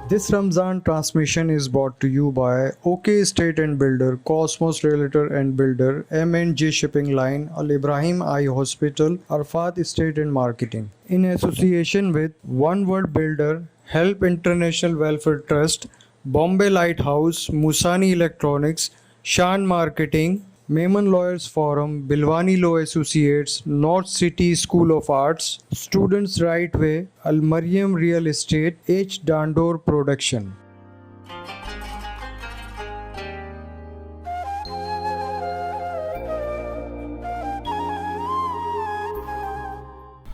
This Ramzan transmission is brought to you by OK Estate and Builder, Cosmos Realtor and Builder, M&J Shipping Line, Al Ibrahim Eye Hospital, Arfat Estate and Marketing. In association with One World Builder, Help International Welfare Trust, Bombay Lighthouse, Musani Electronics, Shan Marketing, Mehman Lawyers Forum, Bilwani Law Associates, North City School of Arts, Students Right Way, Al Mariam Real Estate, H. Dandor Production.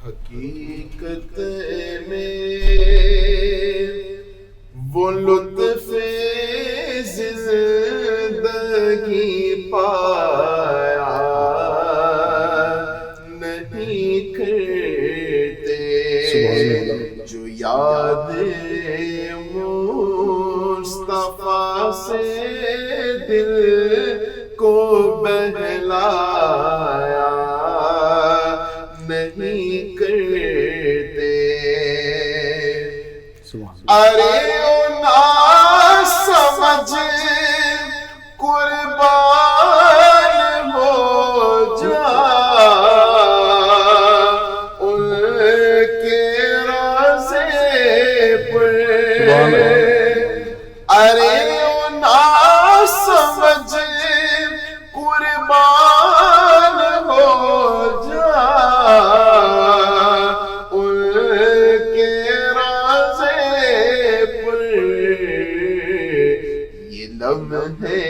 حقیقت میں وہ لطف زندگی پایا نہیں کرتے جو یاد مصطفیٰ سے دل کو بہلایا نہیں کرتے. ارے نا سمجھ قربان ہو جا ان کے رازے پر. ارے نا سمجھ قربان ہو جا ان کے رازے پر. یہ لمحے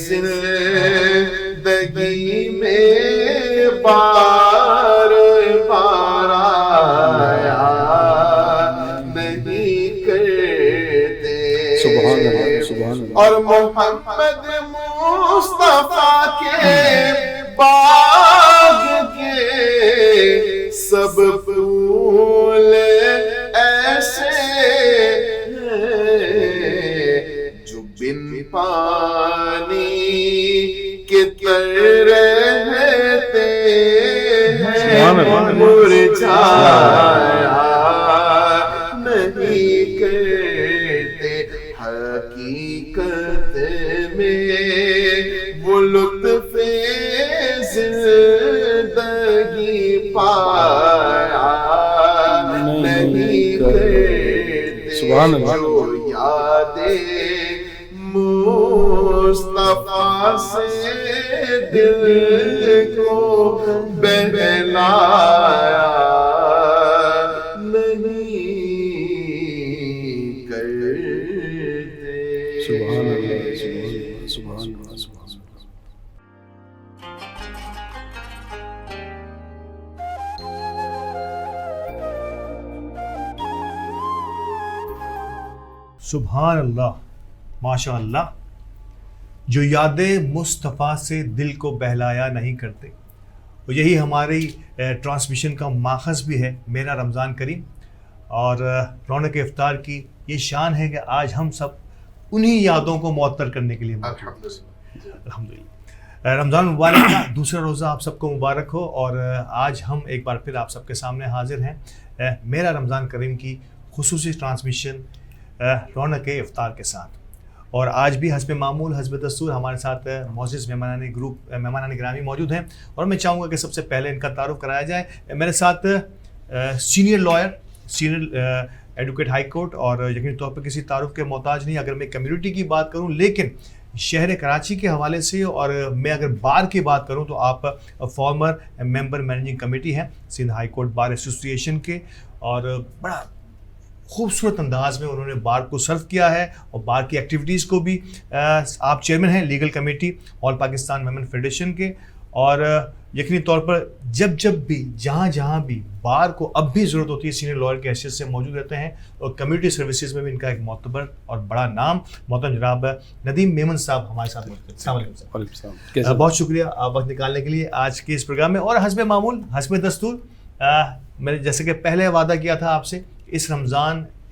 زندگی میں بار بار آیا نہیں کرتے. اور محمد مصطفیٰ کے باغ کے سب پھول ایسے ہیں جو بن پانی کے تر رہتے ہیں مرجھایا نہیں کرتے. حقیقت میں وہ لطف زندگی پایا نہیں کرتے. جو یادیں مصطفیٰ سے دل کو بہلایا نہیں کرتے. سبحان اللہ. سبحان اللہ. سبحان اللہ. ماشاء اللہ. جو یادیں مصطفیٰ سے دل کو بہلایا نہیں کرتے. اور یہی ہماری ٹرانسمیشن کا ماخذ بھی ہے میرا رمضان کریم. اور رونق افطار کی یہ شان ہے کہ آج ہم سب انہی یادوں کو معطر کرنے کے لیے الحمدللہ. رمضان مبارک کا دوسرا روزہ آپ سب کو مبارک ہو. اور آج ہم ایک بار پھر آپ سب کے سامنے حاضر ہیں میرا رمضان کریم کی خصوصی ٹرانسمیشن رونق افطار کے ساتھ. اور آج بھی حسب معمول حسب دستور ہمارے ساتھ معزز مہمان گرامی موجود ہیں. اور میں چاہوں گا کہ سب سے پہلے ان کا تعارف کرایا جائے. میرے ساتھ senior lawyer, senior advocate high court, اور یقینی طور پر کسی تعارف کے محتاج نہیں اگر میں کمیونٹی کی بات کروں، لیکن شہر کراچی کے حوالے سے اور میں اگر بار کی بات کروں تو آپ فارمر ممبر مینیجنگ کمیٹی ہیں Sindh high court bar association کے. اور بڑا خوبصورت انداز میں انہوں نے بار کو سرو کیا ہے اور بار کی ایکٹیویٹیز کو بھی آپ چیئرمین ہیں لیگل کمیٹی آل پاکستان ویمن فیڈریشن کے. اور یقینی طور پر جب بھی جہاں بھی بار کو اب بھی ضرورت ہوتی ہے سینئر لائر کی حیثیت سے موجود رہتے ہیں. اور کمیونٹی سروسز میں بھی ان کا ایک معتبر اور بڑا نام. محترم جناب ندیم میمن صاحب ہمارے ساتھ موجود ہیں. السلام علیکم. بہت شکریہ آپ وقت نکالنے کے لیے آج کے اس پروگرام میں. اور حسب معمول حسب دستور میں نے جیسے کہ پہلے وعدہ کیا تھا آپ سے، اس رمضان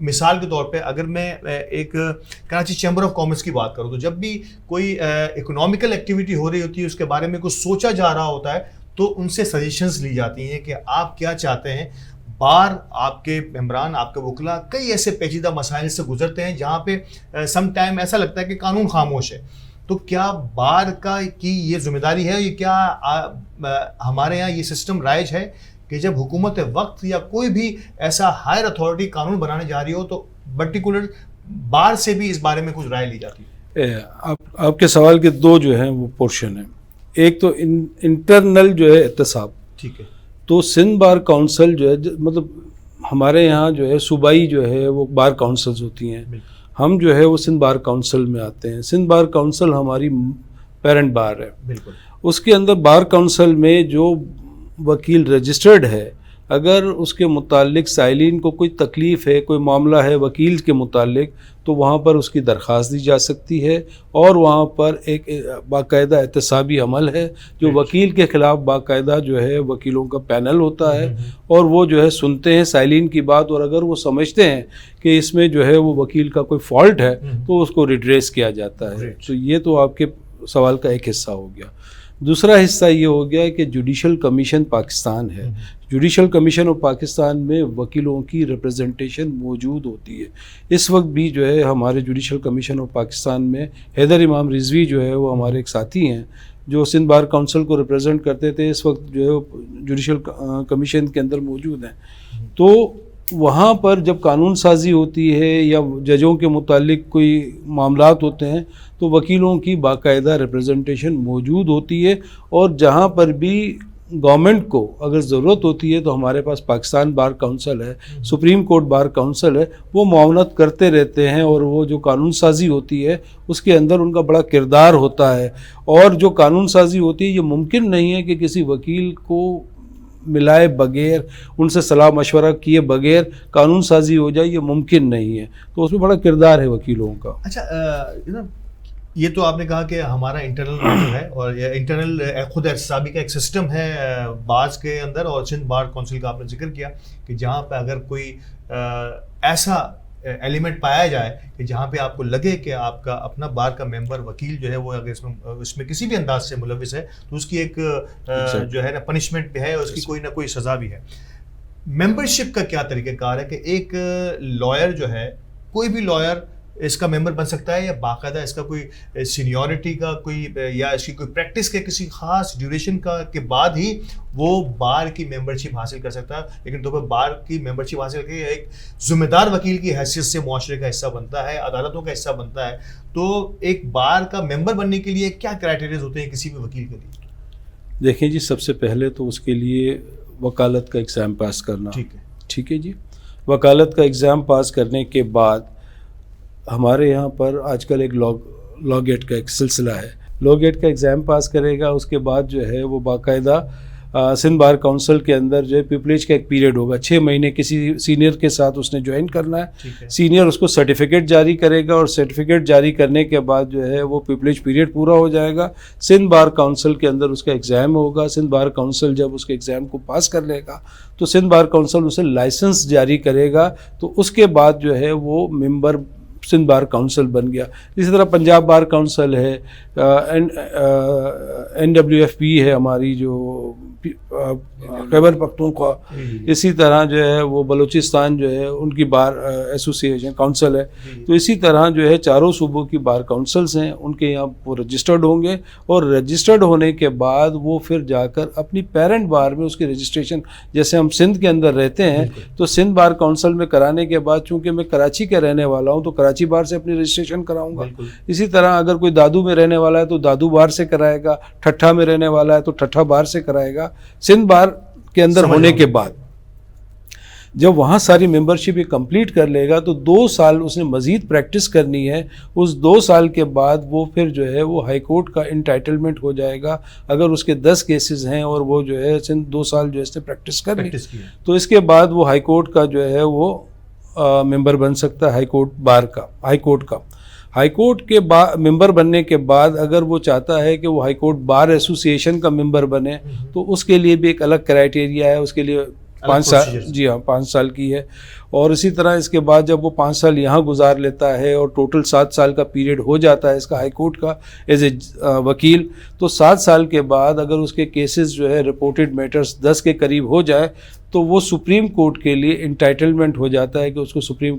مثال کے طور پہ اگر میں ایک کراچی چیمبر آف کامرس کی بات کروں تو جب بھی کوئی اکنامیکل ایکٹیویٹی ہو رہی ہوتی ہے، اس کے بارے میں کچھ سوچا جا رہا ہوتا ہے، تو ان سے سجیشنز لی جاتی ہیں کہ آپ کیا چاہتے ہیں. بار آپ کے ممبران، آپ کے وکلاء کئی ایسے پیچیدہ مسائل سے گزرتے ہیں جہاں پہ سم ٹائم ایسا لگتا ہے کہ قانون خاموش ہے. تو کیا بار کی یہ ذمہ داری ہے، یہ کیا ہمارے یہاں یہ سسٹم رائج ہے کہ جب حکومت وقت یا کوئی بھی ایسا ہائر اتھارٹی قانون بنانے جا رہی ہو تو پرٹیکولر بار سے بھی اس بارے میں کچھ رائے لی جاتی ہے؟ آپ کے سوال کے دو جو ہیں وہ پورشن ہیں. ایک تو انٹرنل جو ہے احتساب. ٹھیک ہے. تو سندھ بار کونسل جو ہے مطلب ہمارے یہاں جو ہے صوبائی جو ہے وہ بار کونسلز ہوتی ہیں. ہم جو ہے وہ سندھ بار کونسل میں آتے ہیں. سندھ بار کونسل ہماری پیرنٹ بار ہے. بالکل. اس کے اندر بار کونسل میں جو وکیل رجسٹرڈ ہے، اگر اس کے متعلق سائلین کو کوئی تکلیف ہے، کوئی معاملہ ہے وکیل کے متعلق، تو وہاں پر اس کی درخواست دی جا سکتی ہے، اور وہاں پر ایک باقاعدہ احتسابی عمل ہے جو وکیل کے خلاف باقاعدہ جو ہے وکیلوں کا پینل ہوتا ہے، اور وہ جو ہے سنتے ہیں سائلین کی بات، اور اگر وہ سمجھتے ہیں کہ اس میں جو ہے وہ وکیل کا کوئی فالٹ ہے تو اس کو ریڈریس کیا جاتا ہے. تو یہ تو آپ کے سوال کا ایک حصہ ہو گیا. دوسرا حصہ یہ ہو گیا کہ جوڈیشل کمیشن پاکستان ہے. جوڈیشل کمیشن آف پاکستان میں وکیلوں کی ریپرزنٹیشن موجود ہوتی ہے. اس وقت بھی جو ہے ہمارے جوڈیشل کمیشن آف پاکستان میں حیدر امام رضوی جو ہے وہ ہمارے ایک ساتھی ہیں جو سندھ بار کونسل کو ریپرزینٹ کرتے تھے، اس وقت جو ہے جوڈیشل کمیشن کے اندر موجود ہیں. تو وہاں پر جب قانون سازی ہوتی ہے یا ججوں کے متعلق کوئی معاملات ہوتے ہیں تو وکیلوں کی باقاعدہ ریپرزنٹیشن موجود ہوتی ہے، اور جہاں پر بھی گورنمنٹ کو اگر ضرورت ہوتی ہے تو ہمارے پاس پاکستان بار کونسل ہے، سپریم کورٹ بار کونسل ہے، وہ معاونت کرتے رہتے ہیں، اور وہ جو قانون سازی ہوتی ہے اس کے اندر ان کا بڑا کردار ہوتا ہے. اور جو قانون سازی ہوتی ہے یہ ممکن نہیں ہے کہ کسی وکیل کو ملائے بغیر، ان سے صلاح مشورہ کیے بغیر قانون سازی ہو جائے، یہ ممکن نہیں ہے. تو اس میں بڑا کردار ہے وکیلوں کا. اچھا، یہ تو آپ نے کہا کہ ہمارا انٹرنل جو ہے، اور انٹرنل خود احتسابی کا ایک سسٹم ہے باز کے اندر، اور سندھ بار کونسل کا آپ نے ذکر کیا کہ جہاں پہ اگر کوئی ایسا ایلیمنٹ پایا جائے کہ جہاں پہ آپ کو لگے کہ آپ کا اپنا بار کا ممبر وکیل جو ہے وہ اگر اس میں کسی بھی انداز سے ملوث ہے تو اس کی ایک جو ہے نا پنشمنٹ بھی ہے، اور اس کی کوئی نہ کوئی سزا بھی ہے. ممبرشپ کا کیا طریقہ کار ہے کہ ایک لائر جو ہے، کوئی بھی لائر اس کا ممبر بن سکتا ہے، یا باقاعدہ اس کا کوئی سینیورٹی کا کوئی یا اس کی کوئی پریکٹس کے کسی خاص ڈیوریشن کا کے بعد ہی وہ بار کی ممبرشپ حاصل کر سکتا ہے؟ لیکن تو بار کی ممبرشپ حاصل کر کے ایک ذمہ دار وکیل کی حیثیت سے معاشرے کا حصہ بنتا ہے، عدالتوں کا حصہ بنتا ہے. تو ایک بار کا ممبر بننے کے لیے کیا کرائٹیریاز ہوتے ہیں کسی بھی وکیل کے لیے؟ دیکھیں جی، سب سے پہلے تو اس کے لیے وکالت کا ایگزام پاس کرنا. ٹھیک ہے جی. وکالت کا ایگزام پاس کرنے کے بعد ہمارے یہاں پر آج کل ایک لا گیٹ کا ایک سلسلہ ہے. لا گیٹ کا ایگزام پاس کرے گا، اس کے بعد جو ہے وہ باقاعدہ سندھ بار کونسل کے اندر جو ہے پیپلیج کا ایک پیریڈ ہوگا. 6 مہینے کسی سینئر کے ساتھ اس نے جوائن کرنا ہے. سینئر اس کو سرٹیفکیٹ جاری کرے گا، اور سرٹیفکیٹ جاری کرنے کے بعد جو ہے وہ پیپلیج پیریڈ پورا ہو جائے گا. سندھ بار کونسل کے اندر اس کا ایگزام ہوگا. سندھ بار کونسل جب اس کے ایگزام کو پاس کر لے گا تو سندھ بار کونسل اسے لائسنس جاری کرے گا. تو اس کے بعد جو ہے وہ ممبر سندھ بار کونسل بن گیا. اسی طرح پنجاب بار کونسل ہے، NWFP ہے ہماری جو خیبر پختونخوا، اسی طرح جو ہے وہ بلوچستان جو ہے ان کی بار ایسوسیشن کونسل ہے. تو اسی طرح جو ہے چاروں صوبوں کی بار کونسلز ہیں، ان کے یہاں وہ رجسٹرڈ ہوں گے، اور رجسٹرڈ ہونے کے بعد وہ پھر جا کر اپنی پیرنٹ بار میں اس کی رجسٹریشن، جیسے ہم سندھ کے اندر رہتے ہیں تو سندھ بار کونسل میں کرانے کے بعد، چونکہ میں کراچی کا رہنے والا ہوں تو کراچی بار سے اپنی رجسٹریشن کراؤں گا. اسی طرح اگر کوئی دادو میں رہنے والا ہے تو دادو بار سے کرائے گا، ٹھٹھا میں رہنے والا ہے تو ٹھٹھا بار سے کرائے گا. سندھ بار کے اندر ہونے کے بعد جب وہاں ساری ممبرشپ یہ کمپلیٹ کر لے گا تو 2 سال اس نے مزید پریکٹس کرنی ہے. اس 2 سال کے بعد وہ پھر جو ہے وہ ہائی کورٹ کا انٹائٹلمنٹ ہو جائے گا. اگر اس کے 10 کیسز ہیں اور وہ جو ہے 2 سال جو اس نے پریکٹس کر لی تو اس کے بعد وہ ہائی کورٹ کا جو ہے وہ ممبر بن سکتا ہے، ہائی کورٹ بار کا، ہائی کورٹ کا. ہائی کورٹ کے ممبر بننے کے بعد اگر وہ چاہتا ہے کہ وہ ہائی کورٹ بار ایسوسیشن کا ممبر بنے تو اس کے لیے بھی ایک الگ کرائٹیریا ہے، اس کے لیے 5 سال procedures. جی ہاں 5 سال کی ہے. اور اسی طرح اس کے بعد جب وہ 5 سال یہاں گزار لیتا ہے اور ٹوٹل 7 سال کا پیریڈ ہو جاتا ہے اس کا ہائی کورٹ کا ایز اے وکیل, تو 7 سال کے بعد اگر اس کے کیسز جو ہے رپورٹڈ میٹرز 10 کے قریب ہو جائے تو وہ سپریم کورٹ کے لیے انٹائٹلمنٹ ہو جاتا ہے کہ اس کو سپریم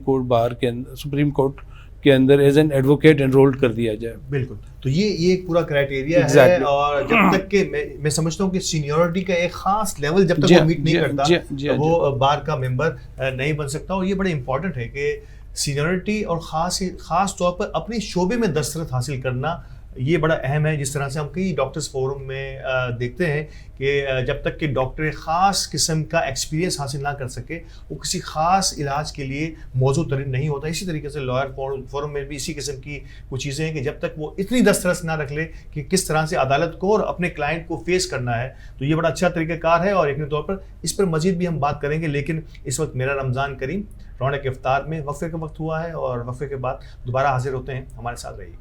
کورٹ کے اندر ایز این ایڈوکیٹ انرولڈ کر دیا جائے. بالکل. تو یہ ایک پورا کرائٹیریا ہے. Exactly. اور جب تک کہ میں سمجھتا ہوں کہ سینیورٹی کا ایک خاص لیول جب تک وہ میٹ نہیں کرتا وہ بار کا ممبر نہیں بن سکتا. اور یہ بڑا امپورٹنٹ ہے کہ سینیورٹی اور خاص طور پر اپنے شعبے میں دسترس حاصل کرنا یہ بڑا اہم ہے. جس طرح سے ہم کئی ڈاکٹرز فورم میں دیکھتے ہیں کہ جب تک کہ ڈاکٹر خاص قسم کا ایکسپیرینس حاصل نہ کر سکے وہ کسی خاص علاج کے لیے موضوع ترین نہیں ہوتا. اسی طریقے سے لائر فورم میں بھی اسی قسم کی کچھ چیزیں ہیں کہ جب تک وہ اتنی دسترس نہ رکھ لے کہ کس طرح سے عدالت کو اور اپنے کلائنٹ کو فیس کرنا ہے, تو یہ بڑا اچھا طریقہ کار ہے. اور یقینی طور پر اس پر مزید بھی ہم بات کریں گے. لیکن اس وقت میرا رمضان کریم رونق افطار میں وقفے کا وقت ہوا ہے اور وقفے کے بعد دوبارہ حاضر ہوتے ہیں. ہمارے ساتھ رہیے.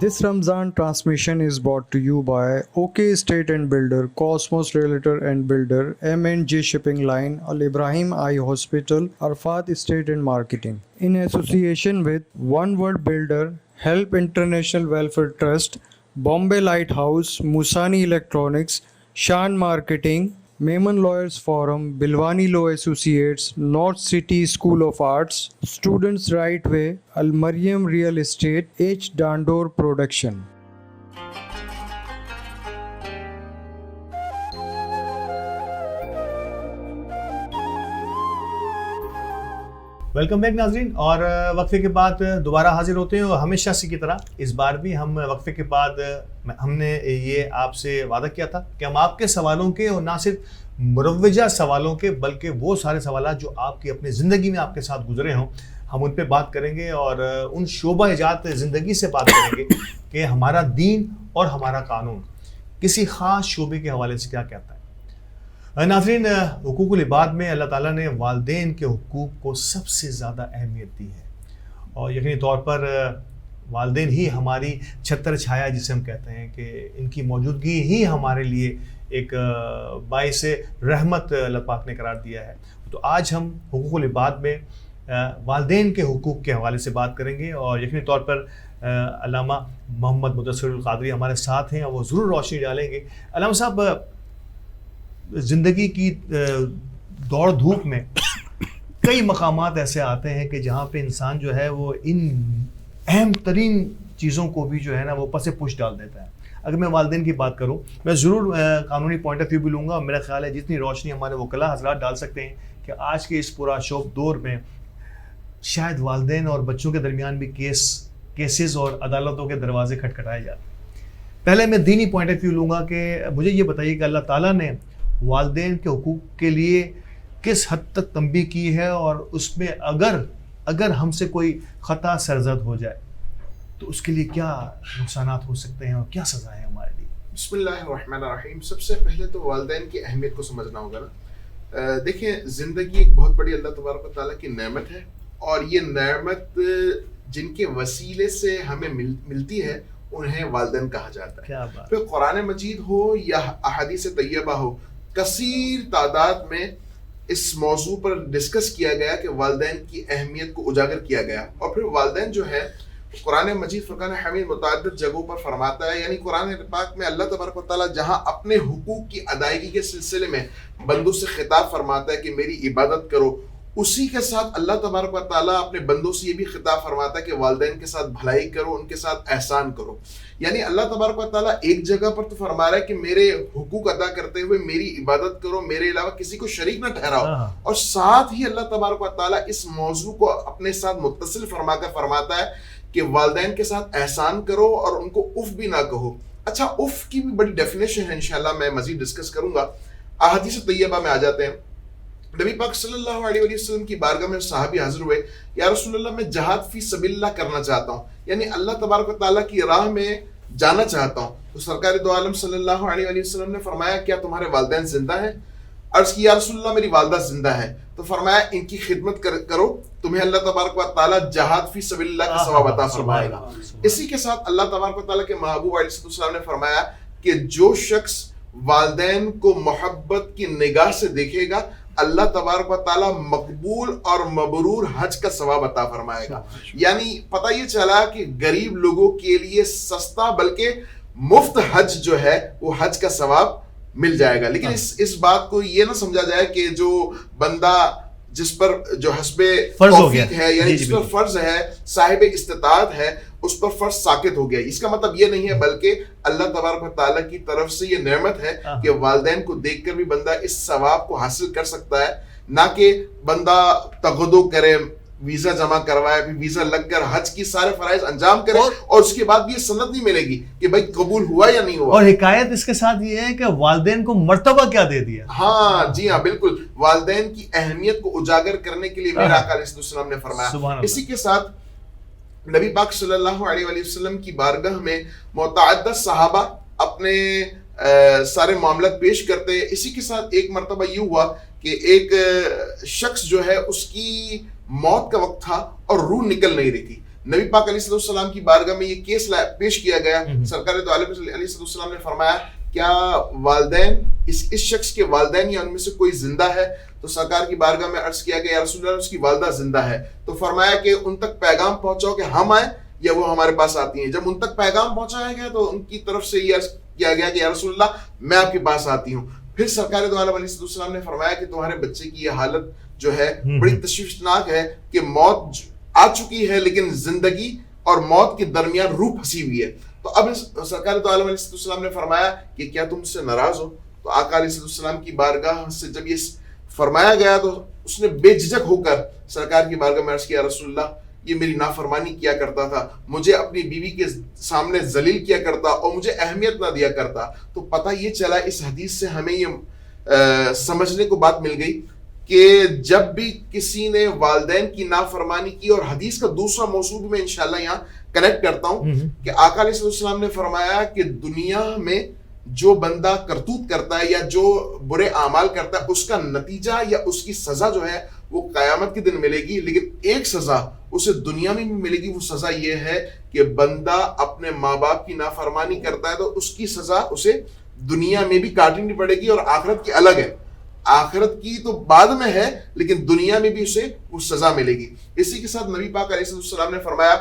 This Ramzan transmission is brought to you by OK Estate and Builder, Cosmos Realtor and Builder, M&J Shipping Line, Al Ibrahim Eye Hospital, Arfat Estate and Marketing. In association with One World Builder, Help International Welfare Trust, Bombay Lighthouse, Musani Electronics, Shan Marketing, Maiman Lawyers Forum, Bilwani Law Associates, North City School of Arts, Students Right Way, Al Mariam Real Estate, H. Dandor Production. Welcome back ناظرین. اور وقفے کے بعد دوبارہ حاضر ہوتے ہیں. اور ہمیشہ سے کی طرح اس بار بھی ہم وقفے کے بعد ہم نے یہ آپ سے وعدہ کیا تھا کہ ہم آپ کے سوالوں کے اور نہ صرف مروجہ سوالوں کے بلکہ وہ سارے سوالات جو آپ کی اپنی زندگی میں آپ کے ساتھ گزرے ہوں ہم ان پہ بات کریں گے. اور ان شعبہ جات زندگی سے بات کریں گے کہ ہمارا دین اور ہمارا قانون کسی خاص شعبے کے حوالے سے کیا کہتا ہے. ناظرین, حقوق العباد میں اللہ تعالیٰ نے والدین کے حقوق کو سب سے زیادہ اہمیت دی ہے. اور یقینی طور پر والدین ہی ہماری چھتر چھایا جسے ہم کہتے ہیں کہ ان کی موجودگی ہی ہمارے لیے ایک باعث رحمت اللہ پاک نے قرار دیا ہے. تو آج ہم حقوق العباد میں والدین کے حقوق کے حوالے سے بات کریں گے. اور یقینی طور پر علامہ محمد مدثر القادری ہمارے ساتھ ہیں اور وہ ضرور روشنی ڈالیں گے. علامہ صاحب, زندگی کی دوڑ دھوپ میں کئی مقامات ایسے آتے ہیں کہ جہاں پہ انسان جو ہے وہ ان اہم ترین چیزوں کو بھی جو ہے نا وہ پس پش ڈال دیتا ہے. اگر میں والدین کی بات کروں, میں ضرور قانونی پوائنٹ آف ویو بھی لوں گا. اور میرا خیال ہے جتنی روشنی ہمارے وکلاء حضرات ڈال سکتے ہیں کہ آج کے اس پورا شوق دور میں شاید والدین اور بچوں کے درمیان بھی کیسز اور عدالتوں کے دروازے کھٹکھٹائے جاتے ہیں. پہلے میں دینی پوائنٹ آف ویو لوں گا کہ مجھے یہ بتائیے کہ اللہ تعالیٰ نے والدین کے حقوق کے لیے کس حد تک تنبیہ کی ہے, اور اس میں اگر ہم سے کوئی خطا سرزد ہو جائے تو اس کے لیے کیا نقصانات ہو سکتے ہیں اور کیا سزا ہے ہمارے لیے. بسم اللہ الرحمن الرحیم. سب سے پہلے تو والدین کی اہمیت کو سمجھنا ہوگا نا. دیکھیں, زندگی ایک بہت بڑی اللہ تبارک و تعالیٰ کی نعمت ہے, اور یہ نعمت جن کے وسیلے سے ہمیں ملتی ہے انہیں والدین کہا جاتا ہے. کیا بات. پھر قرآن مجید ہو یا احادیث طیبہ ہو, کثیر تعداد میں اس موضوع پر ڈسکس کیا گیا کہ والدین کی اہمیت کو اجاگر کیا گیا. اور پھر والدین جو ہے قرآن مجید فرقان حمید متعدد جگہوں پر فرماتا ہے, یعنی قرآن پاک میں اللہ تبارک و تعالیٰ جہاں اپنے حقوق کی ادائیگی کے سلسلے میں بندوں سے خطاب فرماتا ہے کہ میری عبادت کرو, اسی کے ساتھ اللہ تبارک و تعالیٰ اپنے بندوں سے یہ بھی خطاب فرماتا ہے کہ والدین کے ساتھ بھلائی کرو, ان کے ساتھ احسان کرو. یعنی اللہ تبارک و تعالیٰ ایک جگہ پر تو فرما رہا ہے کہ میرے حقوق ادا کرتے ہوئے میری عبادت کرو, میرے علاوہ کسی کو شریک نہ ٹھہراؤ, اور ساتھ ہی اللہ تبارک و تعالیٰ اس موضوع کو اپنے ساتھ متصل فرما کر فرماتا ہے کہ والدین کے ساتھ احسان کرو اور ان کو اف بھی نہ کہو. اچھا, اف کی بھی بڑی ڈیفینیشن ہے, انشاءاللہ میں مزید ڈسکس کروں گا. احادیث طیبہ میں آ جاتے ہیں. نبی پاک صلی اللہ علیہ وسلم کی بارگاہ میں صحابی حاضر ہوئے, یا رسول اللہ میں جہاد فی سبیل اللہ کرنا چاہتا ہوں, یعنی اللہ تبارک و تعالیٰ کی راہ میں جانا چاہتا ہوں. تو سرکار دو عالم صلی اللہ علیہ وسلم نے فرمایا کیا تمہارے والدین زندہ ہیں؟ عرض کی یا رسول اللہ میری والدہ زندہ ہے، تو فرمایا ان کی خدمت کرو، تمہیں اللہ تبارک و تعالیٰ جہاد فی سبیل اللہ کا ثواب عطا فرمائے گا۔ اسی کے ساتھ اللہ تبارک و تعالیٰ کے محبوب علیہ السلام نے فرمایا کہ جو شخص والدین کو محبت کی نگاہ سے دیکھے گا اللہ تبارک و تعالیٰ مقبول اور مبرور حج کا ثواب عطا فرمائے گا۔ یعنی پتہ یہ چلا کہ غریب لوگوں کے لیے سستا بلکہ مفت حج جو ہے وہ حج کا ثواب مل جائے گا۔ لیکن اس بات کو یہ نہ سمجھا جائے کہ جو بندہ جس پر جو حسب توفیق ہے یعنی جس پر فرض ہے صاحب استطاعت ہے اس پر فرض ساقط ہو گیا، اس کا مطلب یہ نہیں ہے، بلکہ اللہ تبارک و تعالیٰ کی طرف سے یہ نعمت ہے کہ والدین کو دیکھ کر بھی بندہ اس ثواب کو حاصل کر سکتا ہے، نہ کہ بندہ تغدو کرے، ویزا جمع کروائے، پھر ویزا لگ کر حج کی سارے فرائض انجام کرے اور اس کے بعد بھی یہ سند نہیں ملے گی کہ بھائی قبول ہوا یا نہیں ہوا۔ اور حکایت اس کے ساتھ یہ ہے کہ والدین کو مرتبہ کیا دے دیا۔ ہاں جی ہاں بالکل، والدین کی اہمیت کو اجاگر کرنے کے لیے میرا آقا علیہ السلام نے فرمایا۔ اسی کے ساتھ نبی پاک صلی اللہ علیہ وآلہ وسلم کی بارگاہ میں متعدد صحابہ اپنے سارے معاملات پیش کرتے ہیں۔ اسی کے ساتھ ایک مرتبہ یہ ہوا کہ ایک شخص جو ہے اس کی موت کا وقت تھا اور روح نکل نہیں رہی تھی، نبی پاک علیہ السلام کی بارگاہ میں یہ کیس پیش کیا گیا۔ سرکار دو عالم علیہ السلام نے فرمایا کیا والدین اس شخص کے والدین یا ان میں سے کوئی زندہ ہے؟ تو سرکار کی بارگاہ میں عرض کیا گیا یا رسول اللہ اس کی والدہ زندہ ہے، تو فرمایا کہ ان تک پیغام پہنچاؤ کہ ہم آئیں یا وہ ہمارے پاس آتی ہیں۔ جب ان تک پیغام پہنچایا گیا تو ان کی طرف سے یہ عرض کیا گیا کہ یا رسول اللہ میں آپ کے پاس آتی ہوں۔ پھر سرکار دو عالم علیہ السلام نے فرمایا کہ تمہارے بچے کی یہ حالت جو ہے بڑی تشویشناک ہے کہ موت آ چکی ہے لیکن زندگی اور موت کے درمیان روح پھنسی ہوئی ہے۔ تو اب سرکار دو عالم علیہ السلام نے فرمایا کہ کیا تم سے ناراض ہو؟ تو آقا علیہ السلام کی بارگاہ سے جب یہ فرمایا گیا تو اس نے بے جھجک ہو کر سرکار کی بارگاہ میں عرض کیا رسول اللہ یہ میری نافرمانی کیا کرتا تھا، مجھے اپنی بیوی کے سامنے ذلیل کیا کرتا اور مجھے اہمیت نہ دیا کرتا۔ تو پتہ یہ چلا اس حدیث سے ہمیں یہ سمجھنے کو بات مل گئی کہ جب بھی کسی نے والدین کی نافرمانی کی، اور حدیث کا دوسرا موضوع بھی میں انشاءاللہ یہاں کنیکٹ کرتا ہوں کہ آقا علیہ السلام نے فرمایا کہ دنیا میں جو بندہ کرتوت کرتا ہے یا جو برے اعمال کرتا ہے اس کا نتیجہ یا اس کی سزا جو ہے وہ قیامت کے دن ملے گی، لیکن ایک سزا اسے دنیا میں بھی ملے گی۔ وہ سزا یہ ہے کہ بندہ اپنے ماں باپ کی نافرمانی کرتا ہے تو اس کی سزا اسے دنیا میں بھی کاٹنی پڑے گی، اور آخرت کی الگ ہے، آخرت کی تو بعد میں ہے لیکن دنیا میں بھی اسے وہ سزا ملے گی۔ اسی کے ساتھ نبی پاک علیہ السلام نے فرمایا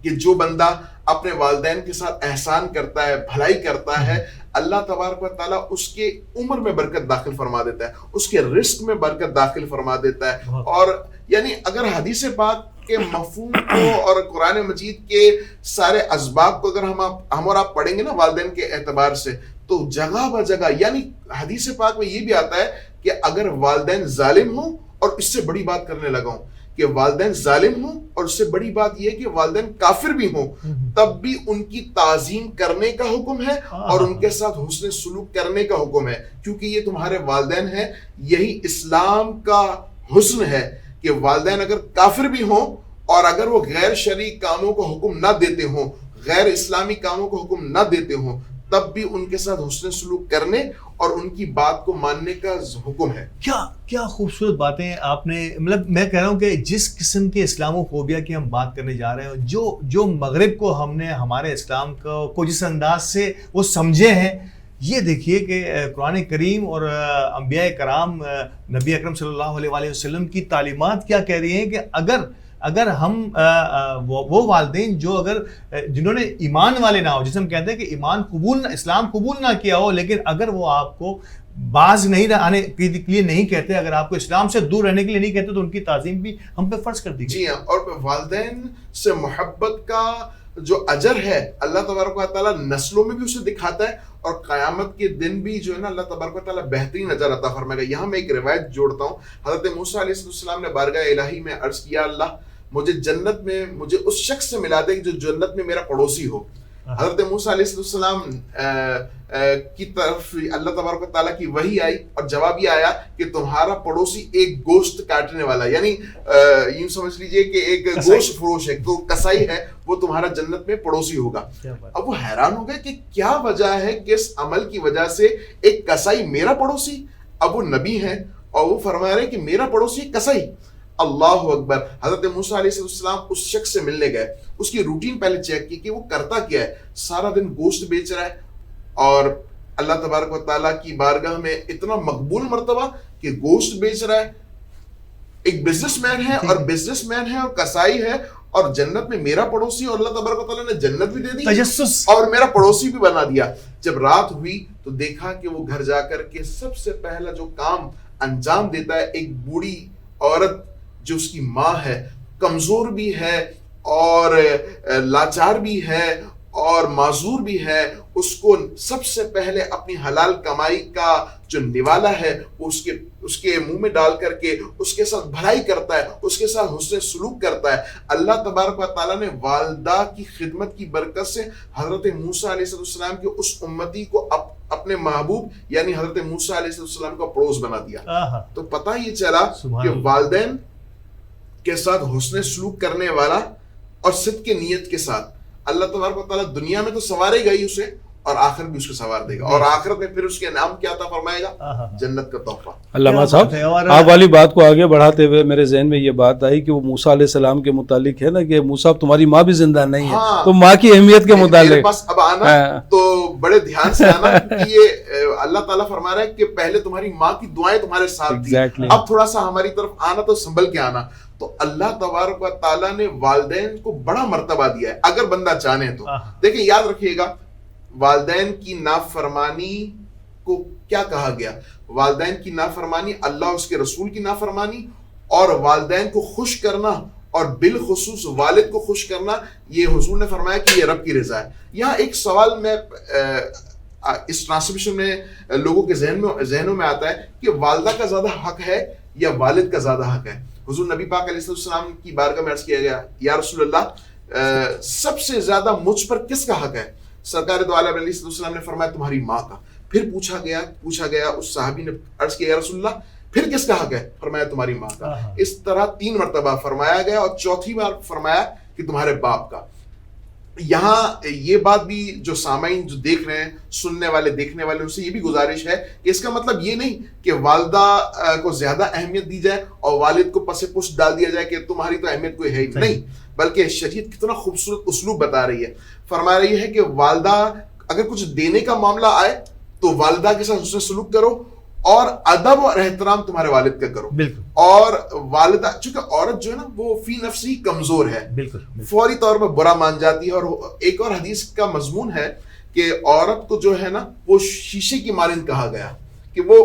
کہ جو بندہ اپنے والدین کے ساتھ احسان کرتا ہے، بھلائی کرتا ہے، اللہ تبارک و تعالیٰ اس کے عمر میں برکت داخل فرما دیتا ہے، اس کے رزق میں برکت داخل فرما دیتا ہے۔ اور یعنی اگر حدیث پاک کے مفہوم کو اور قرآن مجید کے سارے اسباب کو اگر ہم اور آپ پڑھیں گے نا والدین کے اعتبار سے، تو جگہ بہ جگہ یعنی حدیث پاک میں یہ بھی آتا ہے کہ اگر والدین ظالم ہوں، اور اس سے بڑی بات کرنے لگا ہوں کہ والدین ظالم ہوں، اور اس سے بڑی بات یہ کہ والدین کافر بھی ہوں، تب بھی ان کی تعظیم کرنے کا حکم ہے اور ان کے ساتھ حسن سلوک کرنے کا حکم ہے، کیونکہ یہ تمہارے والدین ہیں۔ یہی اسلام کا حسن ہے کہ والدین اگر کافر بھی ہوں اور اگر وہ غیر شرعی کاموں کو حکم نہ دیتے ہوں، غیر اسلامی کاموں کو حکم نہ دیتے ہوں، تب بھی ان کے ساتھ حسن سلوک کرنے اور ان کی بات کو ماننے کا حکم ہے۔ کیا خوبصورت باتیں آپ نے، مطلب میں کہہ رہا ہوں کہ جس قسم کے اسلامو فوبیا کی ہم بات کرنے جا رہے ہیں، جو مغرب کو ہم نے ہمارے اسلام کو جس انداز سے وہ سمجھے ہیں، یہ دیکھیے کہ قرآن کریم اور انبیاء کرام نبی اکرم صلی اللہ علیہ وآلہ وسلم کی تعلیمات کیا کہہ رہی ہیں کہ اگر ہم وہ والدین جو جنہوں نے ایمان والے نہ ہو، جسے ہم کہتے ہیں کہ اسلام قبول نہ کیا ہو، لیکن اگر وہ آپ کو باز نہیں آنے کے لیے نہیں کہتے، اگر آپ کو اسلام سے دور رہنے کے لیے نہیں کہتے، تو ان کی تعظیم بھی ہم پہ فرض کر دی گئی۔ جی ہاں، اور والدین سے محبت کا جو اجر ہے اللہ تبارک و تعالیٰ نسلوں میں بھی اسے دکھاتا ہے، اور قیامت کے دن بھی جو ہے نا اللہ تبارک و تعالیٰ بہترین اجر عطا فرمائے گا۔ یہاں میں ایک روایت جوڑتا ہوں، حضرت موسیٰ علیہ السلام نے بارگاہ الہی میں عرض کیا اللہ مجھے جنت میں مجھے اس شخص سے ملا دے جو جنت میں میرا پڑوسی ہو۔ حضرت موسیٰ علیہ السلام کی طرف اللہ تبارک و تعالیٰ کی وحی آئی اور جواب یہ آیا کہ تمہارا پڑوسی ایک گوشت کاٹنے والا، یعنی یوں سمجھ لیجئے کہ ایک گوشت فروش ہے، تو کسائی ہے، وہ تمہارا جنت میں پڑوسی ہوگا۔ اب وہ حیران ہو گئے کہ کیا وجہ ہے، کس عمل کی وجہ سے ایک کسائی میرا پڑوسی، اب وہ نبی ہیں اور وہ فرما رہے ہیں کہ میرا پڑوسی کسائی. اللہ اکبر. حضرت موسیٰ علیہ السلام اس شخص سے ملنے گئے, اس کی روٹین پہلے چیک کی کہ وہ کرتا کیا ہے. سارا دن گوشت بیچ رہا ہے اور اللہ تبارک و تعالیٰ کی بارگاہ میں اتنا مقبول مرتبہ کہ گوشت بیچ رہا ہے. ایک بزنس مین ہے اور بزنس مین ہے اور کسائی ہے, اور جنت میں میرا پڑوسی, اور اللہ تبارک و تعالیٰ نے جنت بھی دے دی تجسس, اور میرا پڑوسی بھی بنا دیا. جب رات ہوئی تو دیکھا کہ وہ گھر جا کر کے سب سے پہلا جو کام انجام دیتا ہے, ایک بوڑھی عورت جو اس کی ماں ہے, کمزور بھی ہے اور لاچار بھی ہے اور معذور بھی ہے, اس کو سب سے پہلے اپنی حلال کمائی کا جو نوالا ہے وہ اس کے منہ میں ڈال کر کے اس کے ساتھ بھلائی کرتا ہے, اس کے ساتھ حسن سلوک کرتا ہے. اللہ تبارک و تعالیٰ نے والدہ کی خدمت کی برکت سے حضرت موسیٰ علیہ السلام کے اس امتی کو اپنے محبوب یعنی حضرت موسیٰ علیہ السلام کا پڑوس بنا دیا. تو پتہ یہ چلا کہ والدین کے ساتھ حسن سلوک کرنے والا اور صدق کی نیت کے ساتھ اللہ تبارک و تعالیٰ دنیا میں تو سنوارے گا ہی اسے, اور آخرت بھی اس کو سنوار دے گا, اور آخرت میں پھر اس کے نام کیا عطا فرمائے گا, جنت کا تحفہ. علامہ صاحب آپ والی بات کو آگے بڑھاتے ہوئے میرے ذہن میں یہ بات آئی کہ وہ موسیٰ علیہ السلام کے متعلق ہے نا کہ موسیٰ تمہاری ماں بھی زندہ نہیں ہے, تو ماں کی اہمیت کے متعلق میرے پاس اب آنا تو بڑے دھیان سے آنا, کہ یہ اللہ تعالیٰ فرما رہا ہے کہ پہلے تمہاری ماں کی دعائیں تمہارے ساتھ تھی, اب تھوڑا سا ہماری طرف آنا تو سنبھل کے آنا. تو اللہ تبارک و تعالیٰ نے والدین کو بڑا مرتبہ دیا ہے اگر بندہ چاہے تو. دیکھیں یاد رکھیے گا, والدین کی نافرمانی کو کیا کہا گیا؟ والدین کی نافرمانی اللہ اس کے رسول کی نافرمانی, اور والدین کو خوش کرنا اور بالخصوص والد کو خوش کرنا, یہ حضور نے فرمایا کہ یہ رب کی رضا ہے. یہاں ایک سوال میں اس ٹرانسلیشن میں لوگوں کے ذہنوں میں آتا ہے کہ والدہ کا زیادہ حق ہے یا والد کا زیادہ حق ہے. حضور نبی پاک علیہ السلام کی بارگاہ میں عرض کیا گیا, یا رسول اللہ سب سے زیادہ مجھ پر کس کا حق ہے؟ سرکار دو عالم علیہ السلام نے فرمایا تمہاری ماں کا. پھر پوچھا گیا اس صحابی نے عرض کیا یا رسول اللہ پھر کس کا حق ہے؟ فرمایا تمہاری ماں کا. اس طرح 3 مرتبہ فرمایا گیا, اور چوتھی بار فرمایا کہ تمہارے باپ کا. یہاں یہ بات بھی جو سامعین جو دیکھ رہے ہیں, سننے والے دیکھنے والے, ان سے یہ بھی گزارش ہے کہ اس کا مطلب یہ نہیں کہ والدہ کو زیادہ اہمیت دی جائے اور والد کو پس پشت ڈال دیا جائے کہ تمہاری تو اہمیت کوئی ہے ہی نہیں, بلکہ شریعت کتنا خوبصورت اسلوب بتا رہی ہے. فرما رہی ہے کہ والدہ اگر کچھ دینے کا معاملہ آئے تو والدہ کے ساتھ حسن سلوک کرو, اور ادب اور احترام تمہارے والد کا کرو. بالکل. اور والدہ چونکہ عورت جو ہے نا وہ فی نفسی کمزور ہے, بالکل فوری طور پر برا مان جاتی ہے. اور ایک اور حدیث کا مضمون ہے کہ عورت کو جو ہے نا وہ شیشے کی مانند کہا گیا, کہ وہ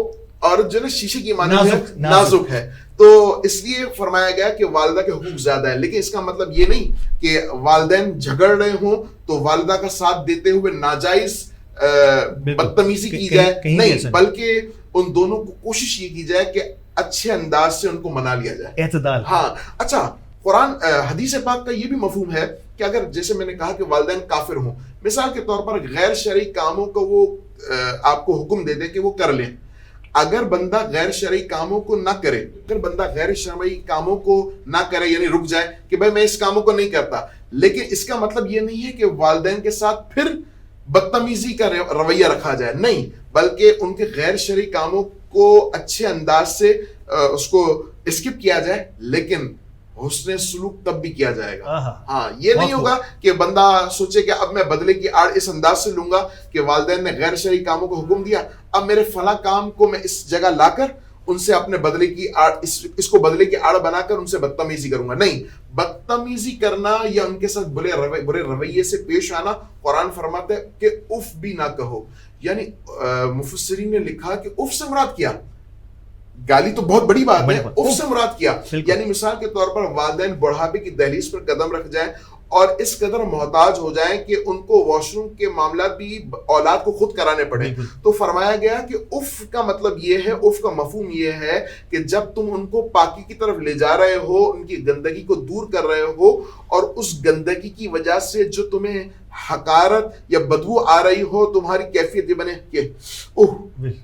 عورت جو ہے نا شیشے کی مانند ہے, نازک ہے. تو اس لیے فرمایا گیا کہ والدہ کے حقوق زیادہ ہے, لیکن اس کا مطلب یہ نہیں کہ والدین جھگڑ رہے ہوں تو والدہ کا ساتھ دیتے ہوئے ناجائز بدتمیزی کی جائے, نہیں, بلکہ ان دونوں کو کوشش یہ کی جائے کہ اچھے انداز سے ان کو منا لیا جائے, اعتدال. ہاں اچھا, قرآن حدیث پاک کا یہ بھی مفہوم ہے کہ اگر جیسے میں نے کہا کہ والدین کافر ہوں, مثال کے طور پر غیر شرعی کاموں کو وہ آپ کو حکم دے دے کہ وہ کر لیں, اگر بندہ غیر شرعی کاموں کو نہ کرے, یعنی رک جائے کہ بھائی میں اس کاموں کو نہیں کرتا, لیکن اس کا مطلب یہ نہیں ہے کہ والدین کے ساتھ پھر بدتمیزی کا رویہ رکھا جائے, نہیں, بلکہ ان کے غیر شرعی کاموں کو اچھے انداز سے اس کو اسکپ کیا جائے, لیکن حسن سلوک تب بھی کیا جائے گا. ہاں, یہ نہیں ہوگا کہ بندہ سوچے کہ اب میں بدلے کی آڑ اس انداز سے لوں گا کہ والدین نے غیر شرعی کاموں کو حکم دیا, اب میرے فلاں کام کو میں اس جگہ لا کر ان سے اپنے بدلے کی آڑ اس کو بدلے کی آڑ بنا کر ان سے بدتمیزی کروں گا. نہیں, بدتمیزی کرنا یا ان کے ساتھ برے رویے سے پیش آنا, قرآن فرماتا ہے کہ اف بھی نہ کہو. یعنی مفسرین نے لکھا کہ اف سے مراد کیا, گالی تو بہت بڑی بات ہے, اف سے مراد کیا, یعنی مثال کے طور پر والدین بڑھاپے کی دہلیز پر قدم رکھ جائیں اور اس قدر محتاج ہو جائیں کہ ان کو واش روم کے معاملات بھی اولاد کو خود کرانے پڑے. تو فرمایا گیا کہ اف کا مطلب یہ ہے, اف کا مفہوم یہ ہے کہ جب تم ان کو پاکی کی طرف لے جا رہے ہو, ان کی گندگی کو دور کر رہے ہو, اور اس گندگی کی وجہ سے جو تمہیں حقارت یا بدبو آ رہی ہو, تمہاری کیفیت یہ بنے کہ اوہ,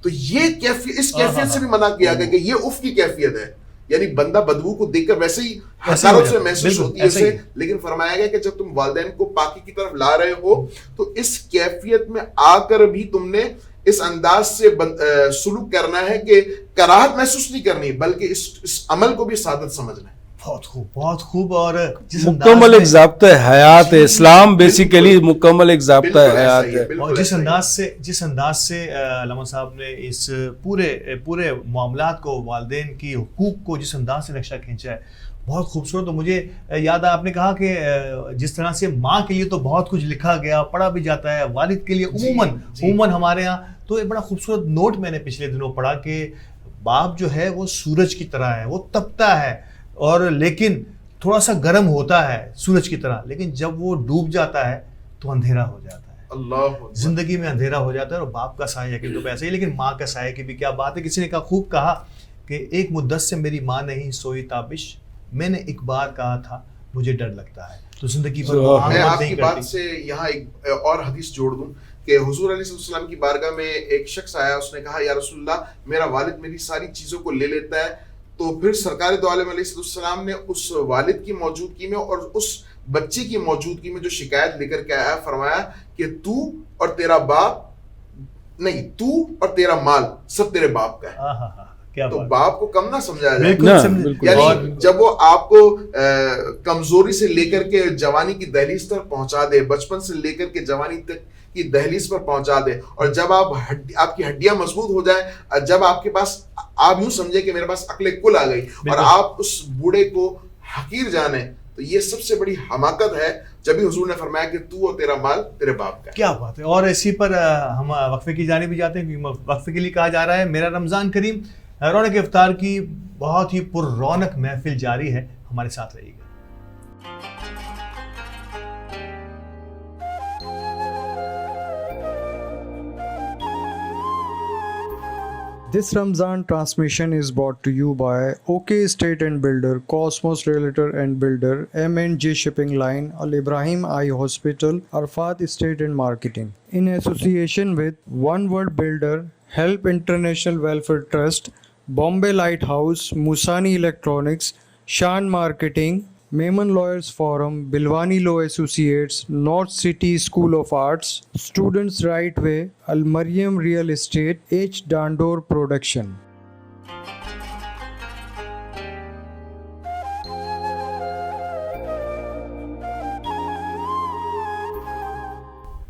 تو یہ کیفیت, اس کیفیت سے بھی منع کیا گیا کہ یہ اف کی کیفیت ہے. یعنی بندہ بدبو کو دیکھ کر ویسے ہی حقارت سے محسوس ہوتی ہے اسے, لیکن فرمایا گیا کہ جب تم والدین کو پاکی کی طرف لا رہے ہو تو اس کیفیت میں آ کر بھی تم نے اس انداز سے سلوک کرنا ہے کہ کراہت محسوس نہیں کرنی بلکہ اس عمل کو بھی سعادت سمجھنا ہے. بہت خوب بہت خوب. اور مکمل ایک ضابطہ حیات ہے اسلام، بیسیکلی مکمل ایک ضابطہ حیات ہے. اور جس انداز سے علامہ صاحب نے اس پورے معاملات کو، والدین کی حقوق کو جس انداز سے نقشہ کھینچا ہے بہت خوبصورت. تو مجھے یاد ہے آپ نے کہا کہ جس طرح سے ماں کے لیے تو بہت کچھ لکھا گیا، پڑھا بھی جاتا ہے، والد کے لیے عموماً ہمارے ہاں تو ایک بڑا خوبصورت نوٹ میں نے پچھلے دنوں پڑھا کہ باپ جو ہے وہ سورج کی طرح ہے، وہ تپتا ہے اور لیکن تھوڑا سا گرم ہوتا ہے سورج کی طرح، لیکن جب وہ ڈوب جاتا ہے تو اندھیرا ہو جاتا ہے. اللہ زندگی میں اندھیرا ہو جاتا ہے. اور باپ کا سایہ یقین تو ایسا ہی، لیکن ماں کا سایہ کی بھی کیا بات ہے. کسی نے خوب کہا کہ ایک مدت سے میری ماں نہیں سوئی تابش، میں نے ایک بار کہا تھا مجھے ڈر لگتا ہے. تو زندگی پر میں آپ کی بات سے یہاں ایک اور حدیث جوڑ دوں کہ حضور علیہ السلام کی بارگاہ میں ایک شخص آیا، اس نے کہا یا رسول اللہ میرا والد میری ساری چیزوں کو لے لیتا ہے. تو پھر سرکار دو عالم علیہ السلام نے اس والد کی موجودگی میں اور اس بچے کی موجودگی میں جو شکایت لے کر کے آیا، فرمایا کہ تو اور تیرا باپ نہیں، تو اور تیرا مال سب تیرے باپ کا ہے. تو باپ کو کم نہ سمجھا جائے. یعنی جب وہ آپ کو کمزوری سے لے کر کے جوانی کی دہلیز تک پہنچا دے، بچپن سے لے کر کے جوانی تک کی دہلیز پر پہنچا دے، اور جب آپ کی ہڈیاں مضبوط ہو جائیں، جب آپ کے پاس آپ یوں سمجھے کہ میرے پاس عقل کل آ گئی اور آپ اس بوڑھے کو حقیر جانیں، تو یہ سب سے بڑی حماقت ہے. جبھی حضور نے فرمایا کہ تو اور تیرا مال تیرے باپ کا ہے. کیا بات ہے. اور اسی پر ہم وقفے کی جانب بھی جاتے ہیں کیونکہ وقفے کے لیے کہا جا رہا ہے میرا رمضان کریم. رونق افطار کی بہت ہی پر رونق محفل جاری ہے، ہمارے ساتھ رہیے گا. This Ramzan transmission is brought to you by OK Estate and Builder, Cosmos Realtor and Builder, M&J Shipping Line, Al Ibrahim Eye Hospital, Arfat Estate and Marketing. In association with One World Builder, Help International Welfare Trust, Bombay Lighthouse, Musani Electronics, Shan Marketing, Maiman Lawyers Forum, Bilwani Law Associates, North City School of Arts, Students Right Way, Al Mariam Real Estate, H. Dandor Production.